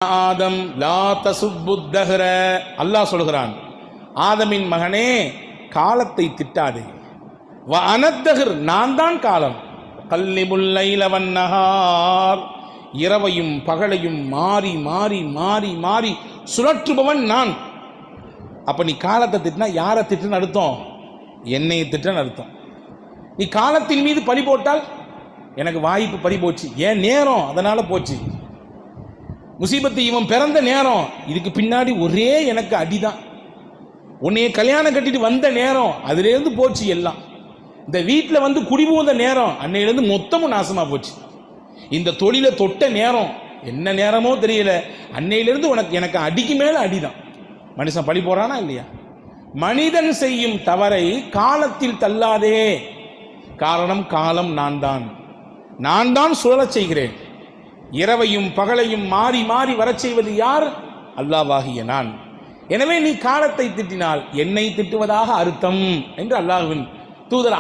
ஆதம் லா தசுப்புத்தஹ்ர, அல்லாஹ் சொல்கிறான், ஆதமின் மகனே காலத்தை திட்டாதே. வ அனத்தஹ்ர், நான் தான் காலம். கல்லிபுல் லைல வன்னஹார், இரவையும் பகலையும் மாறி மாறி மாறி மாறி சுழற்றுபவன் நான். அப்ப நீ காலத்தை திட்டினா யாரை திட்டுன்னு அர்த்தம்? என்னையை திட்டுன்னு அர்த்தம். நீ காலத்தின் மீது பழி போட்டால் எனக்கு வாய்ப்பு பறி போச்சு, ஏன் நேரம் அதனால போச்சு. முசீபத்து இவன் பிறந்த நேரம், இதுக்கு பின்னாடி ஒரே எனக்கு அடிதான். உன்னைய கல்யாணம் கட்டிட்டு வந்த நேரம், அதுலேருந்து போச்சு எல்லாம். இந்த வீட்டில் வந்து குடிபுகுந்த நேரம், அன்னையிலேருந்து மொத்தமும் நாசமா போச்சு. இந்த தொழிலை தொட்ட நேரம், என்ன நேரமோ தெரியல, அன்னையிலிருந்து எனக்கு அடிக்கு மேல அடிதான். மனுஷன் பழி போறானா இல்லையா? மனிதன் செய்யும் தவறை காலத்தில் தள்ளாதே. காரணம், காலம் நான் தான் சுழலச் செய்கிறேன். இரவையும் பகலையும் மாறி மாறி வரச் செய்வது யார்? அல்லாஹ்வாகிய நான். எனவே நீ காலத்தை திட்டினால் என்னை திட்டுவதாக அர்த்தம் என்று அல்லாஹ்வின் தூதர்